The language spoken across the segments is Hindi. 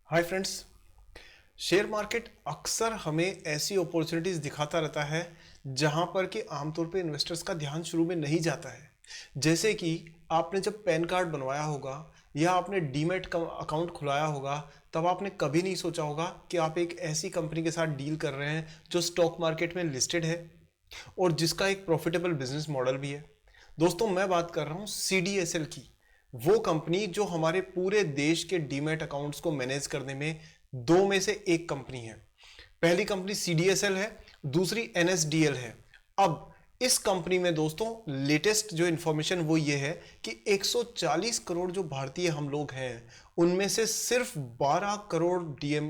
Hi friends. शेयर मार्केट अक्सर हमें ऐसी अपॉर्चुनिटीज दिखाता रहता है जहां पर कि आमतौर पे इन्वेस्टर्स का ध्यान शुरू में नहीं जाता है। जैसे कि आपने जब पैन कार्ड बनवाया होगा या आपने डीमैट अकाउंट खुलाया होगा, तब आपने कभी नहीं सोचा होगा कि आप एक ऐसी कंपनी के साथ डील कर रहे हैं जो स्टॉक मार्केट में लिस्टेड है और जिसका एक प्रॉफिटेबल बिजनेस मॉडल भी है। दोस्तों, मैं बात कर रहा हूं सीडीएसएल की, वो कंपनी जो हमारे पूरे देश के डीमैट अकाउंट्स को मैनेज करने में दो में से एक कंपनी है। पहली कंपनी सीडीएसएल है, दूसरी एनएसडीएल है। अब इस कंपनी में दोस्तों लेटेस्ट जो इंफॉर्मेशन वो ये है कि 140 करोड़ जो भारतीय हम लोग हैं उनमें से सिर्फ 12 करोड़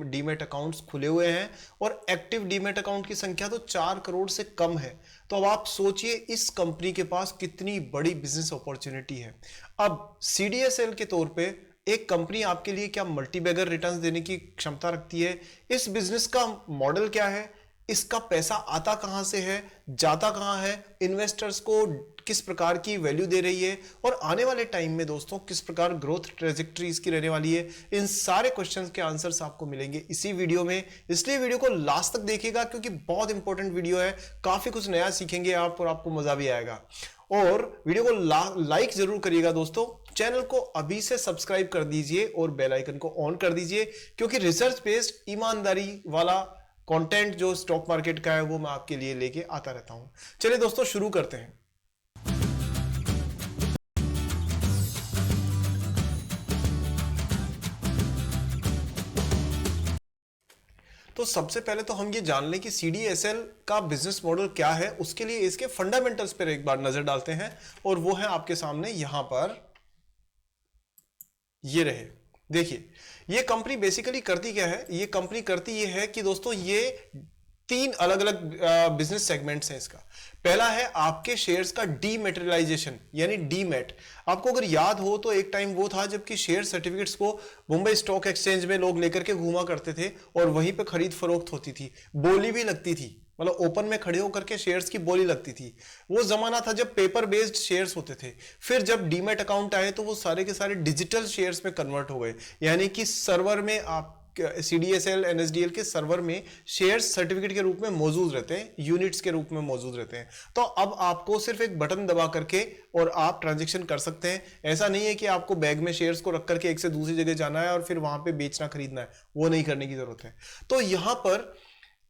डीमैट अकाउंट्स खुले हुए हैं और एक्टिव डीमैट अकाउंट की संख्या तो 4 करोड़ से कम है। तो अब आप सोचिए इस कंपनी के पास कितनी बड़ी बिजनेस अपॉर्चुनिटी है। अब सीडीएसएल के तौर पे एक कंपनी आपके लिए क्या मल्टीबैगर रिटर्न्स देने की क्षमता रखती है? इस बिजनेस का मॉडल क्या है? इसका पैसा आता कहां से है, जाता कहां है, इन्वेस्टर्स को किस प्रकार की वैल्यू दे रही है और आने वाले टाइम में दोस्तों किस प्रकार ग्रोथ ट्रेजेक्टरी इसकी रहने वाली है, इन सारे क्वेश्चंस के आंसर्स आपको मिलेंगे इसी वीडियो में। इसलिए वीडियो को लास्ट तक देखिएगा क्योंकि बहुत इंपॉर्टेंट वीडियो है, काफी कुछ नया सीखेंगे आप और आपको मजा भी आएगा। और वीडियो को लाइक जरूर करिएगा दोस्तों। चैनल को अभी से सब्सक्राइब कर दीजिए और बेल आइकन को ऑन कर दीजिए क्योंकि रिसर्च बेस्ड ईमानदारी वाला कंटेंट जो स्टॉक मार्केट का है वो मैं आपके लिए लेके आता रहता हूं। चलिए दोस्तों शुरू करते हैं। तो सबसे पहले तो हम ये जान लें कि सीडीएसएल का बिजनेस मॉडल क्या है, उसके लिए इसके फंडामेंटल्स पर एक बार नजर डालते हैं और वो है आपके सामने यहां पर ये रहे। देखिए ये कंपनी बेसिकली करती क्या है, ये कंपनी करती ये है कि दोस्तों ये तीन अलग अलग बिजनेस सेगमेंट्स हैं इसका। पहला है आपके शेयर्स का डीमेटेरियलाइजेशन यानी डीमैट। आपको अगर याद हो तो एक टाइम वो था जबकि शेयर सर्टिफिकेट्स को मुंबई स्टॉक एक्सचेंज में लोग लेकर के घूमा करते थे और वहीं पे खरीद फरोख्त होती थी, बोली भी लगती थी, मतलब ओपन में खड़े होकर के शेयर्स की बोली लगती थी। वो जमाना था जब पेपर बेस्ड शेयर्स होते थे। फिर जब डीमैट अकाउंट आए तो वो सारे के सारे डिजिटल शेयर्स में कन्वर्ट हो गए, यानी कि सर्वर में आप सीडीएसएल एनएसडीएल के सर्वर में शेयर्स सर्टिफिकेट के रूप में मौजूद रहते हैं, यूनिट्स के रूप में मौजूद रहते हैं। तो अब आपको सिर्फ एक बटन दबा करके और आप ट्रांजैक्शन कर सकते हैं। ऐसा नहीं है कि आपको बैग में शेयर्स को रख करके एक से दूसरी जगह जाना है और फिर वहां पे बेचना खरीदना है, वो नहीं करने की जरूरत है। तो यहां पर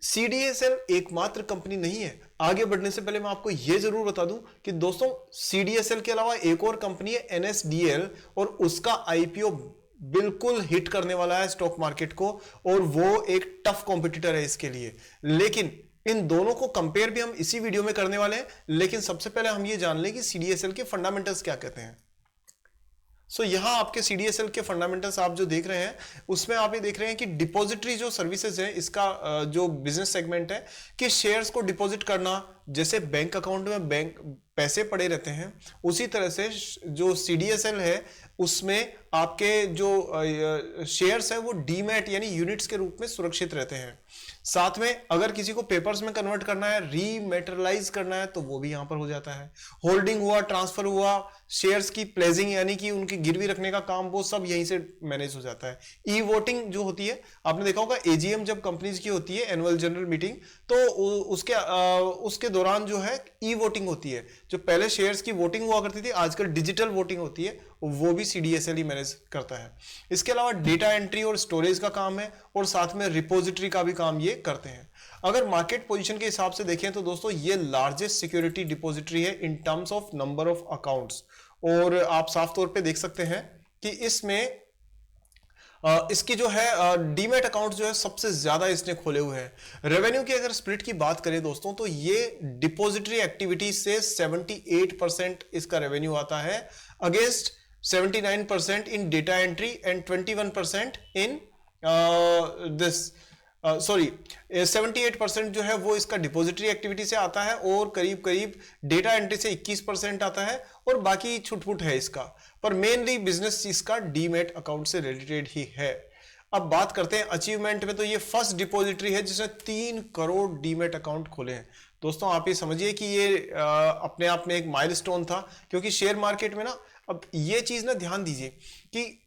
सीडीएसएल एकमात्र कंपनी नहीं है। आगे बढ़ने से पहले मैं आपको यह जरूर बता दूं कि दोस्तों सीडीएसएल के अलावा एक और कंपनी है एनएसडीएल और उसका आईपीओ बिल्कुल हिट करने वाला है स्टॉक मार्केट को और वो एक टफ कॉम्पिटिटर है इसके लिए। लेकिन इन दोनों को कंपेयर भी हम इसी वीडियो में करने वाले हैं। लेकिन सबसे पहले हम ये जान लें कि सीडीएसएल के फंडामेंटल्स क्या कहते हैं। यहां आपके सीडीएसएल के फंडामेंटल्स आप जो देख रहे हैं उसमें आप ये देख रहे हैं कि डिपॉजिटरी जो सर्विसेज है इसका जो बिजनेस सेगमेंट है कि शेयर्स को डिपॉजिट करना, जैसे बैंक अकाउंट में बैंक पैसे पड़े रहते हैं उसी तरह से जो सीडीएसएल है उसमें आपके जो शेयर्स है वो डीमैट यानी यूनिट्स के रूप में सुरक्षित रहते हैं। साथ में अगर किसी को पेपर्स में कन्वर्ट करना है, रीमेटेरियलाइज करना है, तो वो भी यहां पर हो जाता है। होल्डिंग हुआ, ट्रांसफर हुआ, शेयर्स की प्लेजिंग यानी कि उनकी गिरवी रखने का काम, वो सब यहीं से मैनेज हो जाता है। ई वोटिंग जो होती है, आपने देखा होगा एजीएम जब कंपनीज की होती है एनुअल जनरल मीटिंग, तो उसके दौरान जो है ई वोटिंग होती है। जो पहले शेयर्स की वोटिंग हुआ करती थी आजकल डिजिटल वोटिंग होती है, वो भी सीडीएसएल ही मैनेज करता है। इसके अलावा डेटा एंट्री और स्टोरेज का काम है और साथ में रिपोजिटरी का भी काम ये करते हैं। अगर मार्केट पोजीशन के हिसाब से देखें तो दोस्तों ये लार्जेस्ट सिक्योरिटी डिपॉजिटरी है in terms of number of accounts. और आप साफ तौर पे देख सकते हैं कि इसमें इसकी जो है डीमैट अकाउंट जो है सबसे ज्यादा इसने खोले हुए हैं। रेवेन्यू की अगर स्प्लिट की बात करें दोस्तों तो ये डिपॉजिटरी एक्टिविटी से 78% इसका रेवेन्यू आता है against 79% in data entry and 21% in this 78% जो है वो इसका डिपॉजिटरी एक्टिविटी से आता है और करीब करीब डेटा एंट्री से 21% आता है और बाकी छुटपुट है इसका, पर मेनली बिजनेस इसका डीमैट अकाउंट से रिलेटेड ही है। अब बात करते हैं अचीवमेंट में, तो ये फर्स्ट डिपॉजिटरी है जिसने 3 करोड़ डीमैट अकाउंट खोले हैं। दोस्तों आप ये समझिए कि ये अपने आप में एक माइलस्टोन था, क्योंकि शेयर मार्केट में ना, अब ये चीज ना ध्यान दीजिए कि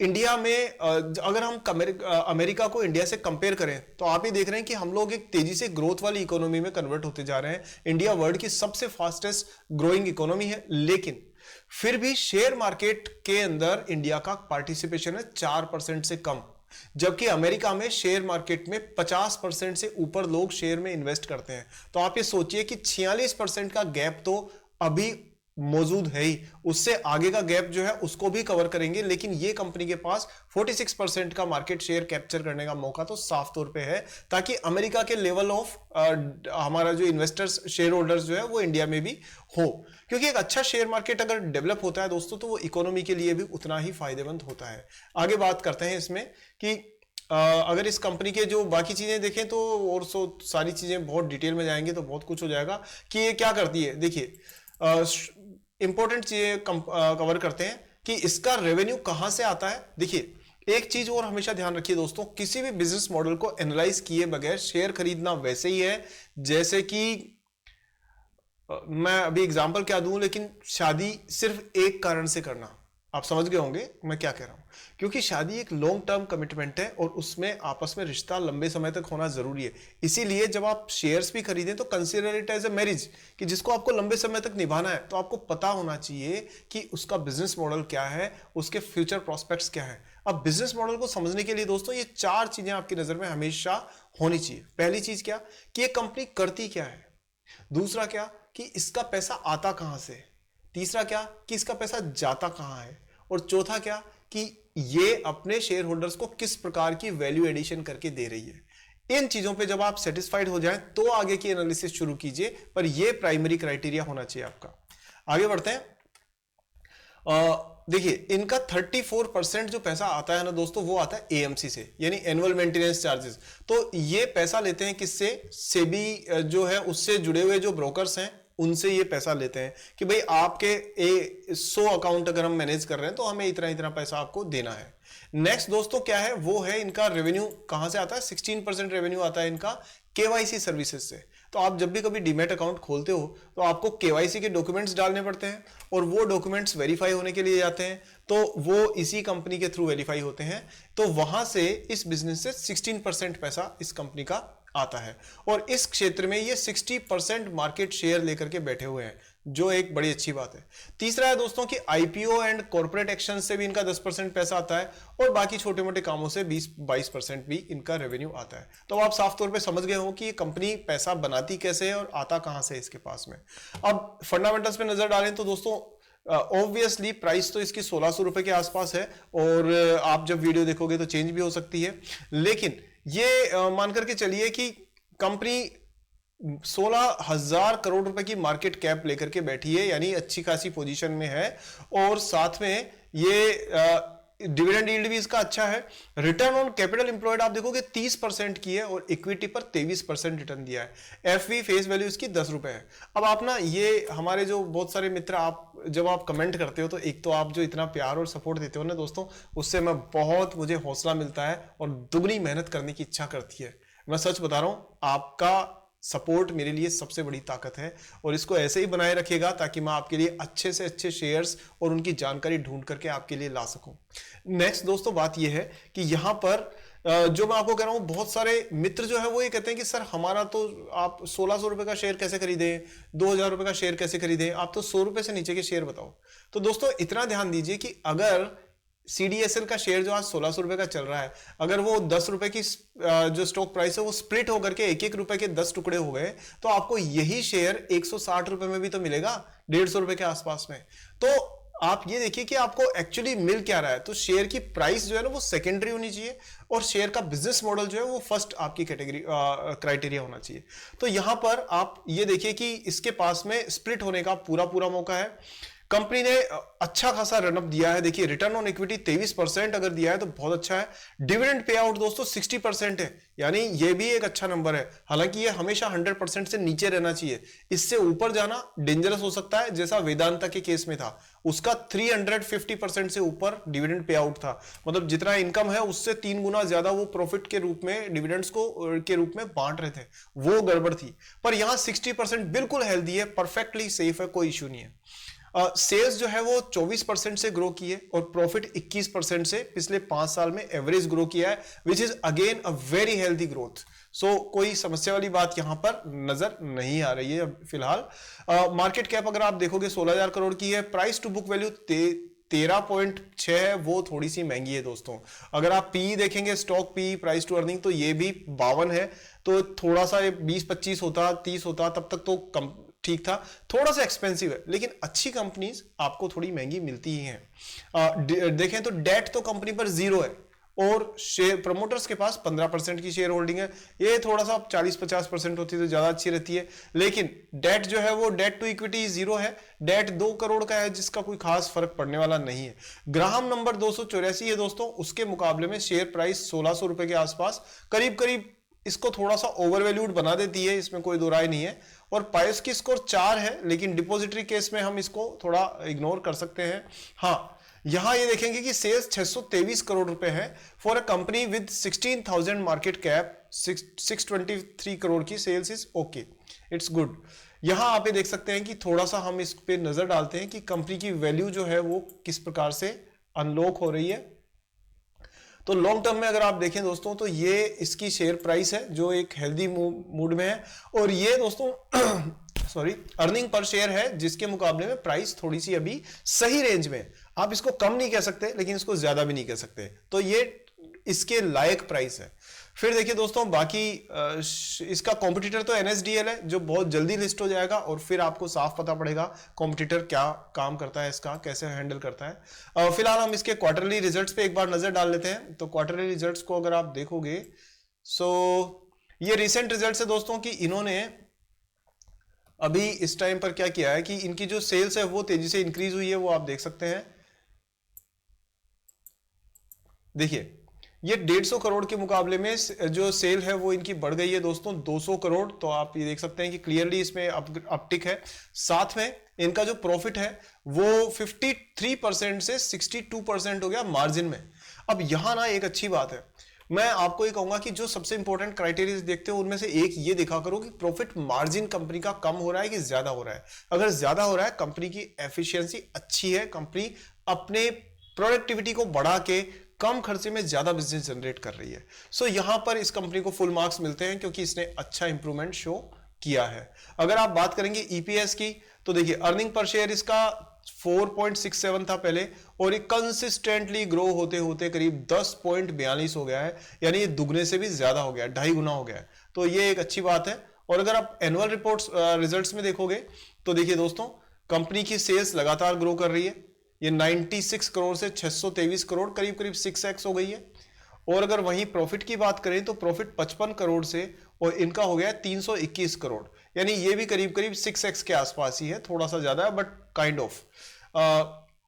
इंडिया में अगर हम अमेरिका को इंडिया से कंपेयर करें तो आप ये देख रहे हैं कि हम लोग एक तेजी से ग्रोथ वाली इकोनॉमी में कन्वर्ट होते जा रहे हैं। इंडिया वर्ल्ड की सबसे फास्टेस्ट ग्रोइंग इकोनॉमी है, लेकिन फिर भी शेयर मार्केट के अंदर इंडिया का पार्टिसिपेशन है 4% से कम, जबकि अमेरिका में शेयर मार्केट में 50% से ऊपर लोग शेयर में इन्वेस्ट करते हैं। तो आप ये सोचिए कि 46% का गैप तो अभी मौजूद है ही, उससे आगे का गैप जो है उसको भी कवर करेंगे, लेकिन ये कंपनी के पास 46% का मार्केट शेयर कैप्चर करने का मौका तो साफ तौर पे है, ताकि अमेरिका के लेवल ऑफ हमारा जो इन्वेस्टर्स शेयर होल्डर्स जो है वो इंडिया में भी हो। क्योंकि एक अच्छा शेयर मार्केट अगर डेवलप होता है दोस्तों, तो वो इकोनॉमी के लिए भी उतना ही फायदेमंद होता है। आगे बात करते हैं इसमें कि अगर इस कंपनी के जो बाकी चीजें देखें तो और सारी चीजें बहुत डिटेल में जाएंगे तो बहुत कुछ हो जाएगा कि ये क्या करती है। देखिए इंपॉर्टेंट चीजें कवर करते हैं कि इसका रेवेन्यू कहां से आता है। देखिए एक चीज और हमेशा ध्यान रखिए दोस्तों, किसी भी बिजनेस मॉडल को एनालाइज किए बगैर शेयर खरीदना वैसे ही है जैसे कि मैं अभी एग्जांपल क्या दूं, लेकिन शादी सिर्फ एक कारण से करना। आप समझ गए होंगे मैं क्या कह रहा हूं, क्योंकि शादी एक लॉन्ग टर्म कमिटमेंट है और उसमें आपस में रिश्ता लंबे समय तक होना जरूरी है। इसीलिए जब आप शेयर्स भी खरीदें तो consider it as a marriage, कि जिसको आपको लंबे समय तक निभाना है, तो आपको पता होना चाहिए कि उसका बिजनेस मॉडल क्या है, उसके फ्यूचर प्रोस्पेक्ट्स क्या है। अब बिजनेस मॉडल को समझने के लिए दोस्तों ये 4 चीजें आपकी नजर में हमेशा होनी चाहिए। पहली चीज क्या कि ये कंपनी करती क्या है, दूसरा क्या कि इसका पैसा आता कहां से, तीसरा क्या कि इसका पैसा जाता कहां है, और चौथा क्या कि ये अपने शेयर होल्डर्स को किस प्रकार की वैल्यू एडिशन करके दे रही है। इन चीजों पे जब आप सेटिस्फाइड हो जाएं तो आगे की एनालिसिस शुरू कीजिए, पर ये प्राइमरी क्राइटेरिया होना चाहिए आपका। आगे बढ़ते हैं। देखिए इनका 34% जो पैसा आता है ना दोस्तों, वो आता है एएमसी से, यानी एनुअल मेंटेनेंस चार्जेस। तो ये पैसा लेते हैं किससे, सेबी जो है उससे जुड़े हुए जो ब्रोकर्स हैं उनसे ये पैसा लेते हैं कि भाई आपके 100 अकाउंट अगर हम मैनेज कर रहे हैं तो हमें इतना इतना पैसा आपको देना है। नेक्स्ट दोस्तों क्या है, वो है इनका रेवेन्यू कहां से आता है। 16% रेवेन्यू आता है इनका केवाईसी सर्विसेज से। तो आप जब भी कभी डीमैट अकाउंट खोलते हो तो आपको केवाईसी के डॉक्यूमेंट्स डालने पड़ते हैं, और वो डॉक्यूमेंट्स वेरीफाई होने के लिए जाते हैं, तो वो इसी कंपनी के थ्रू वेरीफाई होते हैं। तो वहां से इस बिजनेस से 16% पैसा इस कंपनी का आता है, और इस क्षेत्र में ये 60% मार्केट शेयर लेकर के बैठे हुए हैं, जो एक बड़ी अच्छी बात है। तीसरा है दोस्तों कि आईपीओ एंड कॉर्पोरेट एक्शन से भी इनका 10% पैसा आता है, और बाकी छोटे मोटे कामों से 20-22% भी इनका रेवेन्यू आता है। तो आप साफ तौर पे समझ गए हो कि ये कंपनी पैसा बनाती कैसे है और आता कहां से इसके पास में। अब फंडामेंटल्स पे नजर डालें तो दोस्तों ऑब्वियसली प्राइस तो इसकी 1600 रुपए के आसपास है, और आप जब वीडियो देखोगे तो चेंज भी हो सकती है, लेकिन ये मान करके चलिए कि कंपनी 16,000 करोड़ रुपए की मार्केट कैप लेकर के बैठी है, यानी अच्छी खासी पोजीशन में है, और साथ में ये डिविडेंड यील्ड भी इसका अच्छा है। रिटर्न ऑन कैपिटल एम्प्लॉयड आप देखोगे 30% की है, और इक्विटी पर 23% रिटर्न दिया है। एफवी फेस वैल्यू इसकी 10 रुपए है। अब आप ना ये हमारे जो बहुत सारे मित्र, आप जब आप कमेंट करते हो तो एक तो आप जो इतना प्यार और सपोर्ट देते हो ना दोस्तों, उससे मुझे हौसला मिलता है और दुगनी मेहनत करने की इच्छा करती है। मैं सच बता रहा हूं, आपका सपोर्ट मेरे लिए सबसे बड़ी ताकत है, और इसको ऐसे ही बनाए रखिएगा ताकि मैं आपके लिए अच्छे से अच्छे शेयर्स और उनकी जानकारी ढूंढ करके आपके लिए ला सकूं। नेक्स्ट दोस्तों बात यह है कि यहां पर जो मैं आपको कह रहा हूं, बहुत सारे मित्र जो है वो ये कहते हैं कि सर हमारा तो आप 1600 रुपए का शेयर कैसे खरीदें, 2000 रुपए का शेयर कैसे खरीदें, आप तो 100 रुपए से नीचे के शेयर बताओ। तो दोस्तों इतना ध्यान दीजिए कि अगर सीडीएसएल का शेयर जो आज 1600 रुपए का चल रहा है, अगर वो 10 रुपए की जो स्टॉक प्राइस है वो स्प्लिट होकर के 1-1 रुपए के 10 टुकड़े हो गए, तो आपको यही शेयर 160 रुपए में भी तो मिलेगा, 150 रुपए के आसपास में। तो आप ये देखिए कि आपको एक्चुअली मिल क्या रहा है। तो शेयर की प्राइस जो है ना वो सेकेंडरी होनी चाहिए, और शेयर का बिजनेस मॉडल जो है वो फर्स्ट आपकी कैटेगरी क्राइटेरिया होना चाहिए। तो यहां पर आप ये देखिए कि इसके पास में स्प्लिट होने का पूरा मौका है। कंपनी ने अच्छा खासा रनअप दिया है। देखिए रिटर्न ऑन इक्विटी 23% अगर दिया है तो बहुत अच्छा है। डिविडेंड पे आउट दोस्तों 60% है, यानी ये भी एक अच्छा नंबर है। हालांकि ये हमेशा 100% से नीचे रहना चाहिए, इससे ऊपर जाना डेंजरस हो सकता है, जैसा वेदांता के केस में था। उसका 350% से ऊपर डिविडेंड पे आउट था, मतलब जितना इनकम है उससे 3 गुना ज्यादा वो प्रॉफिट के रूप में, डिविडेंड्स को के रूप में बांट रहे थे, वो गड़बड़ थी। पर यहां 60% बिल्कुल हेल्दी है, परफेक्टली सेफ है, कोई इश्यू नहीं है। सेल्स जो है वो 24% से ग्रो की है और प्रॉफिट 21% से पिछले 5 साल में एवरेज ग्रो किया है, which is again a very healthy growth. So कोई समस्या वाली बात यहां पर नजर नहीं आ रही है फिलहाल। मार्केट कैप अगर आप देखोगे 16,000 करोड़ की है। प्राइस टू बुक वैल्यू 13.6 है, वो थोड़ी सी महंगी है दोस्तों। अगर आप पी देखेंगे, stock P, price to earning, तो ये भी 52 है। तो थोड़ा सा 20-25 होता, 30 होता, तब तक तो कम ठीक था। थोड़ा सा एक्सपेंसिव है, लेकिन अच्छी कंपनीज आपको थोड़ी महंगी मिलती ही हैं। देखें तो डेट तो कंपनी पर 0 है और शेयर प्रमोटर्स के पास 15% की शेयर होल्डिंग है। ये थोड़ा सा 40-50% होती तो ज्यादा अच्छी रहती है, लेकिन डेट जो है वो डेट टू इक्विटी 0 है। डेट 2 करोड़ का है, जिसका कोई खास फर्क पड़ने वाला नहीं है। ग्राहम नंबर 284 है दोस्तों, उसके मुकाबले में शेयर प्राइस 1600 रुपए के आसपास करीब करीब इसको थोड़ा सा ओवरवैल्यूड बना देती है, इसमें कोई दो राय नहीं है। और पायस की स्कोर 4 है, लेकिन डिपॉजिटरी केस में हम इसको थोड़ा इग्नोर कर सकते हैं। हाँ, यहां ये देखेंगे कि सेल्स 623 करोड़ रुपए है for a company with 16,000 market cap. 623 crore की sales is okay, it's good. यहां आप ये देख सकते हैं कि थोड़ा सा हम इस पे नजर डालते हैं कि कंपनी की वैल्यू जो है वो किस प्रकार से अनलॉक हो रही है। तो लॉन्ग टर्म में अगर आप देखें दोस्तों, तो ये इसकी शेयर प्राइस है जो एक हेल्दी मूड में है, और ये दोस्तों सॉरी अर्निंग पर शेयर है, जिसके मुकाबले में प्राइस थोड़ी सी अभी सही रेंज में। आप इसको कम नहीं कह सकते, लेकिन इसको ज्यादा भी नहीं कह सकते, तो ये इसके लायक प्राइस है। फिर देखिए दोस्तों, बाकी इसका कॉम्पिटिटर तो एनएसडीएल है, जो बहुत जल्दी लिस्ट हो जाएगा, और फिर आपको साफ पता पड़ेगा कॉम्पिटिटर क्या काम करता है, इसका कैसे हैंडल करता है। फिलहाल हम इसके क्वार्टरली रिजल्ट्स पे एक बार नजर डाल लेते हैं। तो क्वार्टरली रिजल्ट्स को अगर आप देखोगे, सो ये रिसेंट रिजल्ट्स है दोस्तों कि इन्होंने अभी इस टाइम पर क्या किया है कि इनकी जो सेल्स है वो तेजी से इंक्रीज हुई है, वो आप देख सकते हैं। देखिए, ये 150 करोड़ के मुकाबले में जो सेल है वो इनकी बढ़ गई है दोस्तों 200 करोड़। तो आप ये देख सकते हैं कि क्लियरली इसमें अपटिक है। साथ में इनका जो प्रॉफिट है वो 53% से 62% हो गया मार्जिन में। अब यहां ना एक अच्छी बात है, मैं आपको ये कहूंगा कि जो सबसे इंपॉर्टेंट क्राइटेरिया देखते हो उनमें से एक ये देखा करो कि प्रॉफिट मार्जिन कंपनी का कम हो रहा है कि ज्यादा हो रहा है। अगर ज्यादा हो रहा है, कंपनी की एफिशिएंसी अच्छी है, कंपनी अपने प्रोडक्टिविटी को बढ़ा के कम खर्चे में ज्यादा बिजनेस जनरेट कर रही है। सो यहां पर इस कंपनी को फुल मार्क्स मिलते हैं, क्योंकि इसने अच्छा इंप्रूवमेंट शो किया है। अगर आप बात करेंगे ईपीएस की, तो देखिए अर्निंग पर शेयर इसका 4.67 था पहले, और ये कंसिस्टेंटली ग्रो होते होते करीब 10.42 हो गया है, यानी ये दुगने से भी ज्यादा हो गया, 2.5 गुना हो गया है। तो ये एक अच्छी बात है। और अगर आप एनुअल रिपोर्ट्स रिजल्ट्स में देखोगे, तो देखिए दोस्तों, कंपनी की सेल्स लगातार ग्रो कर रही है। ये 96 करोड़ से 623 करोड़, करीब करीब 6x हो गई है। और अगर वहीं प्रॉफिट की बात करें, तो प्रॉफिट 55 करोड़ से और इनका हो गया 321 करोड़, यानी ये भी करीब करीब 6x के आसपास ही है, थोड़ा सा ज्यादा है बट काइंड ऑफ।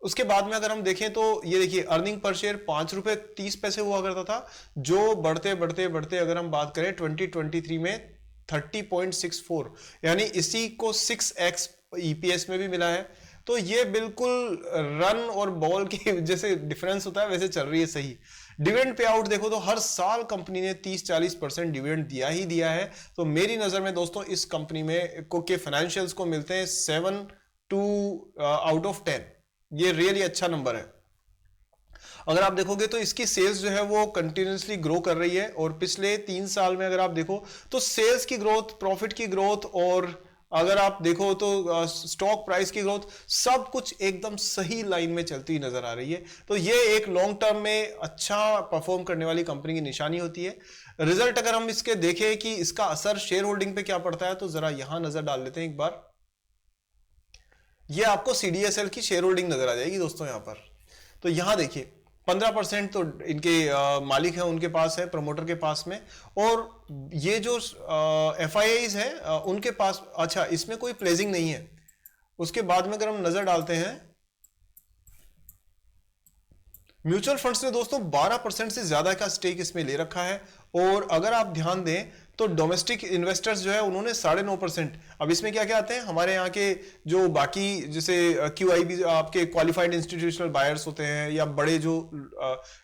उसके बाद में अगर हम देखें तो ये देखिए अर्निंग पर शेयर 5 रुपए 30 पैसे हुआ करता था, जो बढ़ते बढ़ते बढ़ते अगर हम बात करें 2023 में 30.64, यानी इसी को 6x ईपीएस में भी मिला है। तो ये बिल्कुल रन और बॉल के जैसे डिफरेंस होता है वैसे चल रही है सही। डिविडेंड पे आउट देखो तो हर साल कंपनी ने 30-40% डिविडेंड दिया ही दिया है। तो मेरी नजर में दोस्तों इस कंपनी में के फाइनेंशियल्स को मिलते हैं 7/10। ये रियली अच्छा नंबर है। अगर आप देखोगे तो इसकी सेल्स जो है वो कंटिन्यूसली ग्रो कर रही है, और पिछले 3 साल में अगर आप देखो तो सेल्स की ग्रोथ, प्रॉफिट की ग्रोथ, और अगर आप देखो तो स्टॉक प्राइस की ग्रोथ, सब कुछ एकदम सही लाइन में चलती हुई नजर आ रही है। तो ये एक लॉन्ग टर्म में अच्छा परफॉर्म करने वाली कंपनी की निशानी होती है। रिजल्ट अगर हम इसके देखें कि इसका असर शेयर होल्डिंग पे क्या पड़ता है, तो जरा यहां नजर डाल लेते हैं एक बार। ये आपको सीडीएसएल की शेयर होल्डिंग नजर आ जाएगी दोस्तों यहां पर। तो यहां देखिए 15% तो इनके मालिक हैं उनके पास है, प्रमोटर के पास में, और ये जो एफआईआईज है उनके पास, अच्छा इसमें कोई प्लेजिंग नहीं है। उसके बाद में अगर हम नजर डालते हैं, म्यूचुअल फंड्स ने दोस्तों 12% से ज्यादा का स्टेक इसमें ले रखा है, और अगर आप ध्यान दें तो डोमेस्टिक इन्वेस्टर्स जो है उन्होंने 9.5%। अब इसमें क्या क्या आते हैं, हमारे यहाँ के जो बाकी जैसे QIB आपके क्वालिफाइड इंस्टीट्यूशनल बायर्स होते हैं, या बड़े जो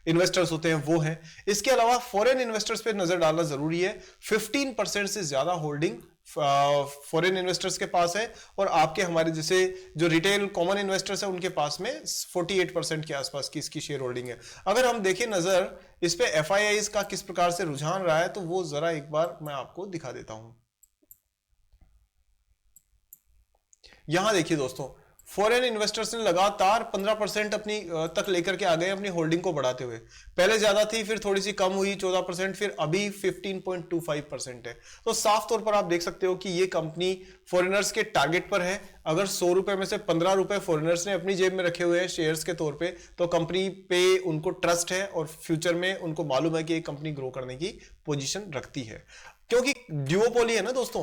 इन्वेस्टर्स होते हैं वो हैं। इसके अलावा फॉरेन इन्वेस्टर्स पे नजर डालना जरूरी है। 15% से ज्यादा होल्डिंग फॉरेन इन्वेस्टर्स के पास है और आपके हमारे जैसे जो रिटेल कॉमन इन्वेस्टर्स है उनके पास में 48% के आसपास की इसकी शेयर होल्डिंग है। अगर हम देखें नजर इस पे एफआईआईज का किस प्रकार से रुझान रहा है तो वो जरा एक बार मैं आपको दिखा देता हूं। यहां देखिए दोस्तों, फॉरेन इन्वेस्टर्स ने लगातार 15% अपनी तक लेकर के आ गए अपनी होल्डिंग को बढ़ाते हुए। पहले ज्यादा थी, फिर थोड़ी सी कम हुई 14%, फिर अभी 15.25% है। तो साफ तौर पर आप देख सकते हो कि ये कंपनी फॉरेनर्स के टारगेट पर है। अगर 100 रुपए में से 15 रुपए फॉरेनर्स ने अपनी जेब में रखे हुए हैं शेयर्स के तौर पे, तो कंपनी पे उनको ट्रस्ट है और फ्यूचर में उनको मालूम है कि ये कंपनी ग्रो करने की पोजीशन रखती है, क्योंकि ड्यूओपोली है ना दोस्तों,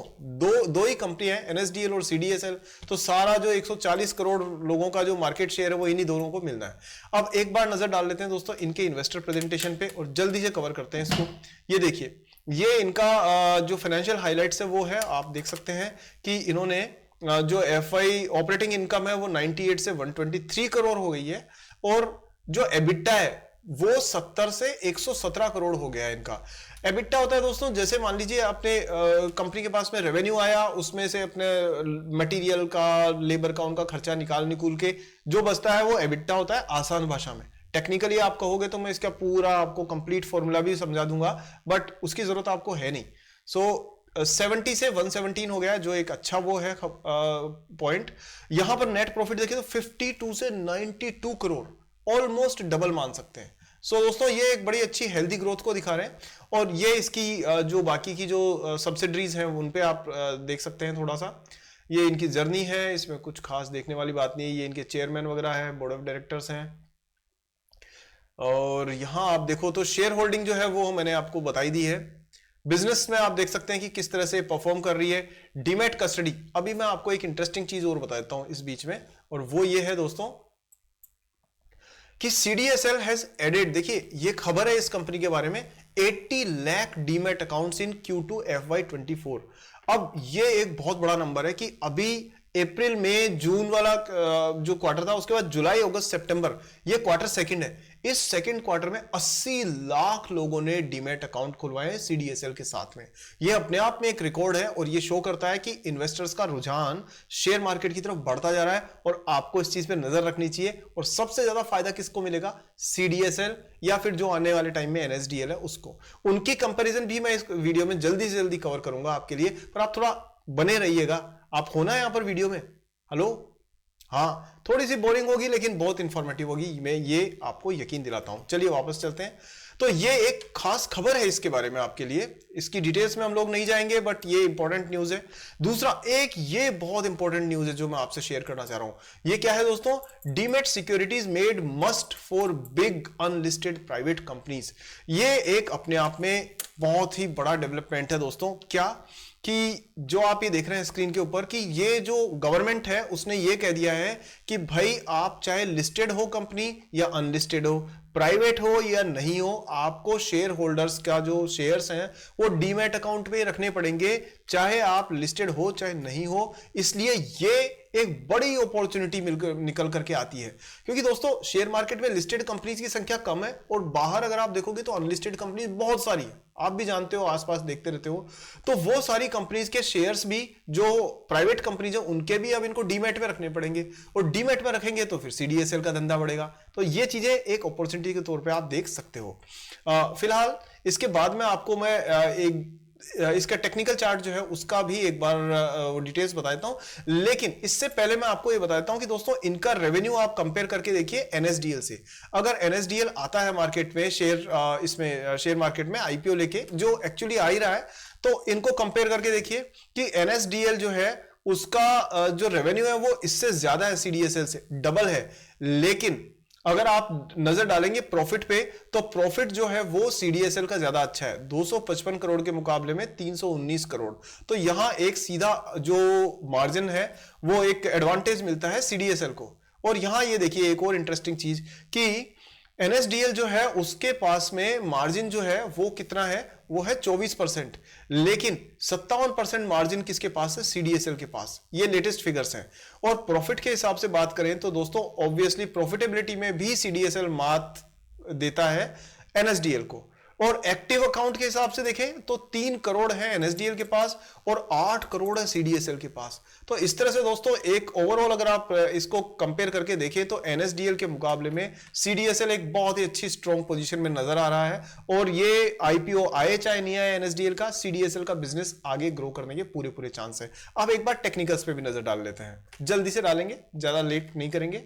दो ही कंपनी है, एनएसडीएल और सीडीएसएल। तो सारा जो 140 करोड़ लोगों का जो मार्केट शेयर है वो इन्हीं दोनों को मिलना है। अब एक बार नजर डाल लेते हैं दोस्तों इनके इन्वेस्टर प्रेजेंटेशन पे और जल्दी से कवर करते हैं इसको। ये देखिए, ये इनका जो फाइनेंशियल हाइलाइट्स है वो है, आप देख सकते हैं कि इन्होंने जो एफआई ऑपरेटिंग इनकम है वो 98 से 123 करोड़ हो गई है और जो एबिटा है वो 70 से 117 करोड़ हो गया है इनका। एबिटा होता है दोस्तों, जैसे मान लीजिए आपने कंपनी के पास में रेवेन्यू आया, उसमें से अपने मटेरियल का, लेबर का, उनका खर्चा निकाल के जो बचता है वो एबिटा होता है आसान भाषा में। टेक्निकली आप कहोगे तो मैं इसका पूरा आपको कंप्लीट फॉर्मूला भी समझा दूंगा, बट उसकी जरूरत आपको है नहीं। 70 से 117 हो गया, जो एक अच्छा वो है पॉइंट। यहां पर नेट प्रॉफिट देखिए तो 52 से 92 करोड़, ऑलमोस्ट डबल मान सकते हैं। दोस्तों ये एक बड़ी अच्छी हेल्दी ग्रोथ को दिखा रहे हैं। और ये इसकी जो बाकी की जो सब्सिडरीज हैं उन पे आप देख सकते हैं थोड़ा सा। ये इनकी जर्नी है, इसमें कुछ खास देखने वाली बात नहीं है। ये इनके चेयरमैन वगैरह है, बोर्ड ऑफ डायरेक्टर्स हैं। और यहां आप देखो तो शेयर होल्डिंग जो है वो मैंने आपको बताई दी है। बिजनेस में आप देख सकते हैं कि किस तरह से परफॉर्म कर रही है। डीमैट कस्टडी, अभी मैं आपको एक इंटरेस्टिंग चीज और बता देता हूं इस बीच में, और वो ये है दोस्तों कि CDSL हैज एडेड, देखिए ये खबर है इस कंपनी के बारे में, 80 lakh demat accounts in Q2 FY24। अब ये एक बहुत बड़ा नंबर है कि अभी अप्रैल मई जून वाला जो क्वार्टर था, उसके बाद जुलाई अगस्त सितंबर, ये क्वार्टर सेकंड है। इस सेकंड क्वार्टर में 80 लाख लोगों ने डीमैट अकाउंट खुलवाए हैं CDSL के साथ में। ये अपने आप में एक रिकॉर्ड है और ये शो करता है कि इन्वेस्टर्स का रुझान शेयर मार्केट की तरफ बढ़ता जा रहा है और आपको इस चीज पे नजर रखनी चाहिए। और सबसे ज्यादा फायदा किसको मिलेगा? CDSL या फिर जो आने वाले टाइम में NSDL है उसको। उनकी कंपेरिजन भी मैं इस वीडियो में जल्दी से जल्दी कवर करूंगा आपके लिए, पर आप थोड़ा बने रहिएगा। आप होना यहां पर वीडियो में, हेलो, हाँ थोड़ी सी बोरिंग होगी लेकिन बहुत इंफॉर्मेटिव होगी, मैं ये आपको यकीन दिलाता हूं। चलिए वापस चलते हैं। तो ये एक खास खबर है इसके बारे में आपके लिए, इसकी डिटेल्स में हम लोग नहीं जाएंगे, बट ये इंपॉर्टेंट न्यूज है। दूसरा एक ये बहुत इंपॉर्टेंट न्यूज है जो मैं आपसे शेयर करना चाह रहा हूं। ये क्या है दोस्तों? Demat securities made must for big unlisted private companies. ये एक अपने आप में बहुत ही बड़ा डेवलपमेंट है दोस्तों। क्या कि जो आप ये देख रहे हैं स्क्रीन के ऊपर कि ये जो गवर्नमेंट है उसने ये कह दिया है कि भाई आप चाहे लिस्टेड हो कंपनी या अनलिस्टेड हो, प्राइवेट हो या नहीं हो, आपको शेयर होल्डर्स का जो शेयर्स हैं वो डीमैट अकाउंट में रखने पड़ेंगे, चाहे आप लिस्टेड हो चाहे नहीं हो। इसलिए ये एक बड़ी अपॉर्चुनिटी निकल करके आती है, क्योंकि दोस्तों शेयर मार्केट में लिस्टेड कंपनीज की संख्या कम है और बाहर अगर आप देखोगे तो अनलिस्टेड कंपनीज बहुत सारी है। आप भी जानते हो, आसपास देखते रहते हो, तो वो सारी कंपनीज के शेयर्स भी जो प्राइवेट कंपनीज है उनके भी अब इनको डीमैट में रखने पड़ेंगे, और डीमैट में रखेंगे तो फिर CDSL का धंधा बढ़ेगा। तो ये चीजें एक अपॉर्चुनिटी के तौर पे आप देख सकते हो। फिलहाल इसके बाद में आपको मैं एक इसका टेक्निकल चार्ट जो है उसका भी एक बार डिटेल्स बता देता हूं, लेकिन इससे पहले मैं आपको ये बता देता हूं कि दोस्तों इनका रेवेन्यू आप कंपेयर करके देखिए NSDL से। अगर NSDL आता है मार्केट में इसमें शेयर मार्केट में IPO लेके, जो एक्चुअली आ ही रहा है, तो इनको कंपेयर करके देखिए कि NSDL जो है उसका जो रेवेन्यू है वो इससे ज्यादा है CDSL से, डबल है। लेकिन अगर आप नजर डालेंगे प्रॉफिट पे, तो प्रॉफिट जो है वो CDSL का ज्यादा अच्छा है, 255 करोड़ के मुकाबले में 319 करोड़। तो यहां एक सीधा जो मार्जिन है वो एक एडवांटेज मिलता है CDSL को। और यहां ये देखिए एक और इंटरेस्टिंग चीज कि NSDL जो है उसके पास में मार्जिन जो है वो कितना है, वो है 24%, लेकिन 57% मार्जिन किसके पास है? CDSL के पास। ये लेटेस्ट फिगर्स हैं। और प्रॉफिट के हिसाब से बात करें तो दोस्तों ऑब्वियसली प्रॉफिटेबिलिटी में भी CDSL मात देता है NSDL को। और एक्टिव अकाउंट के हिसाब से देखें तो 3 करोड़ है एनएसडीएल के पास और 8 करोड़ है सीडीएसएल के पास। तो इस तरह से दोस्तों एक ओवरऑल अगर आप इसको कंपेयर करके देखें तो एनएसडीएल के मुकाबले में सीडीएसएल एक बहुत ही अच्छी स्ट्रॉन्ग पोजीशन में नजर आ रहा है, और ये आईपीओ आए चाहे नहीं आए एनएसडीएल का, सीडीएसएल का बिजनेस आगे ग्रो करने के पूरे चांस है। अब एक बार टेक्निकल्स पे भी नजर डाल लेते हैं, जल्दी से डालेंगे, ज्यादा लेट नहीं करेंगे।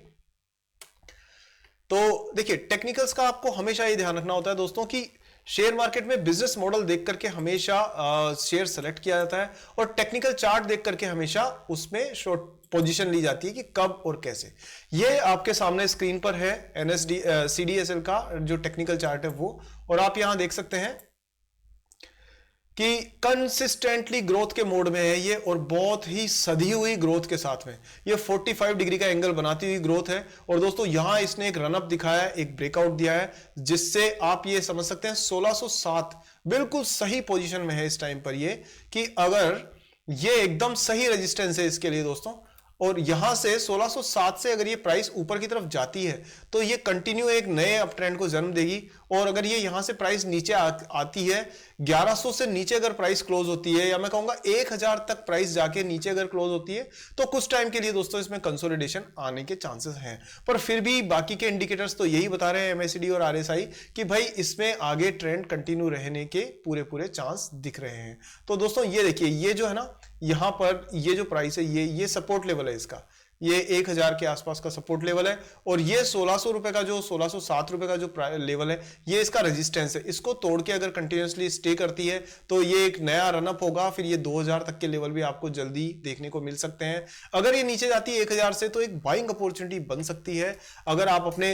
तो देखिए टेक्निकल्स का आपको हमेशा ये ध्यान रखना होता है दोस्तों कि शेयर मार्केट में बिजनेस मॉडल देख करके हमेशा शेयर सेलेक्ट किया जाता है, और टेक्निकल चार्ट देख करके हमेशा उसमें शॉर्ट पोजीशन ली जाती है कि कब और कैसे। ये आपके सामने स्क्रीन पर है सीडीएसएल का जो टेक्निकल चार्ट है वो, और आप यहां देख सकते हैं कि कंसिस्टेंटली ग्रोथ के मोड में है ये, और बहुत ही सधी हुई ग्रोथ के साथ में ये 45 डिग्री का एंगल बनाती हुई ग्रोथ है। और दोस्तों यहां इसने एक रनअप दिखाया है, एक ब्रेकआउट दिया है, जिससे आप ये समझ सकते हैं 1607 बिल्कुल सही पोजीशन में है इस टाइम पर ये, कि अगर ये एकदम सही रेजिस्टेंस है इसके लिए दोस्तों, और यहां से 1607 से अगर ये प्राइस ऊपर की तरफ जाती है तो ये कंटिन्यू एक नए अप ट्रेंड को जन्म देगी। और अगर ये यहां से प्राइस नीचे आती है, 1100 से नीचे अगर प्राइस क्लोज होती है, या मैं कहूंगा 1000 तक प्राइस जाके नीचे अगर क्लोज होती है, तो कुछ टाइम के लिए दोस्तों इसमें कंसोलिडेशन आने के चांसेस हैं। पर फिर भी बाकी के इंडिकेटर्स तो यही बता रहे हैं, एमएसीडी और आरएसआई, कि भाई इसमें आगे ट्रेंड कंटिन्यू रहने के पूरे चांस दिख रहे हैं। तो दोस्तों ये देखिए, ये जो है ना, यहां पर ये जो प्राइस है ये सपोर्ट लेवल है इसका, ये 1000 के आसपास का सपोर्ट लेवल है, और ये 1600 रुपए का जो 1607 रुपए का जो लेवल है ये इसका रेजिस्टेंस है। इसको तोड़ के अगर कंटिन्यूअसली स्टे करती है तो ये एक नया रनअप होगा, फिर ये 2000 तक के लेवल भी आपको जल्दी देखने को मिल सकते हैं। अगर ये नीचे जाती है 1000 से तो एक बाइंग अपॉर्चुनिटी बन सकती है, अगर आप अपने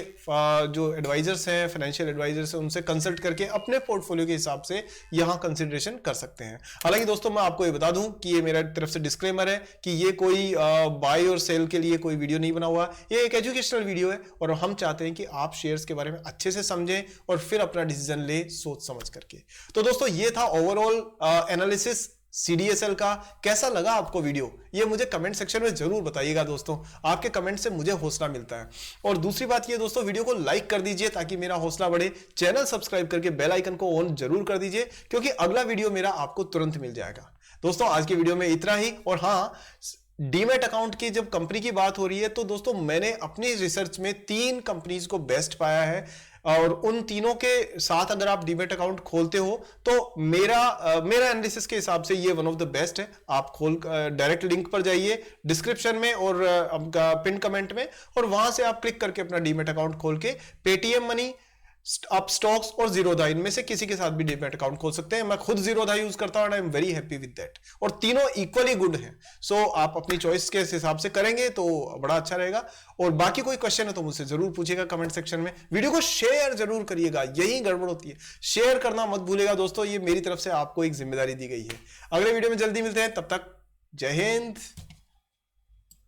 जो एडवाइजर्स हैं, फाइनेंशियल एडवाइजर्स हैं, उनसे कंसल्ट करके अपने पोर्टफोलियो के हिसाब से यहां कंसिडरेशन कर सकते हैं। हालांकि दोस्तों मैं आपको ये बता दूं कि ये मेरा तरफ से डिस्क्लेमर है कि ये कोई बाय और सेल के लिए कोई वीडियो नहीं बना हुआ, ये एक एजुकेशनल वीडियो है, और हम चाहते हैं कि आप शेयर्स के बारे में अच्छे से समझें और फिर अपना डिसीजन ले सोच समझ करके। तो दोस्तों ये था ओवरऑल एनालिसिस सीडीएसएल का। कैसा लगा आपको वीडियो, ये मुझे कमेंट सेक्शन में जरूर बताइएगा दोस्तों, आपके कमेंट से मुझे हौसला मिलता है। और दूसरी बात ये दोस्तों, वीडियो को लाइक कर दीजिए ताकि मेरा हौसला बढ़े, चैनल सब्सक्राइब करके बेल आइकन को ऑन जरूर कर दीजिए, क्योंकि अगला वीडियो मेरा आपको तुरंत मिल जाएगा। दोस्तों आज की वीडियो में इतना ही। और हाँ, डीमैट अकाउंट की जब कंपनी की बात हो रही है तो दोस्तों मैंने अपनी रिसर्च में 3 कंपनीज को बेस्ट पाया है, और उन तीनों के साथ अगर आप डीमैट अकाउंट खोलते हो तो मेरा एनालिसिस के हिसाब से ये वन ऑफ द बेस्ट है। आप खोल डायरेक्ट लिंक पर जाइए डिस्क्रिप्शन में और आपका पिन कमेंट में, और वहां से आप क्लिक करके अपना डीमैट अकाउंट खोल के पेटीएम मनी, आप स्टॉक्स और जीरोधा इनमें से किसी के साथ भी डीमैट अकाउंट खोल सकते हैं। मैं खुद जीरोधा यूज करता हूं, I am very happy with that, और तीनों इक्वली गुड हैं। सो आप अपनी चॉइस के हिसाब से करेंगे तो बड़ा अच्छा रहेगा। और बाकी कोई क्वेश्चन है तो मुझसे जरूर पूछिएगा कमेंट सेक्शन में। वीडियो को शेयर जरूर करिएगा, यही गड़बड़ होती है, शेयर करना मत भूलिएगा दोस्तों, ये मेरी तरफ से आपको एक जिम्मेदारी दी गई है। अगले वीडियो में जल्दी मिलते हैं, तब तक जय हिंद।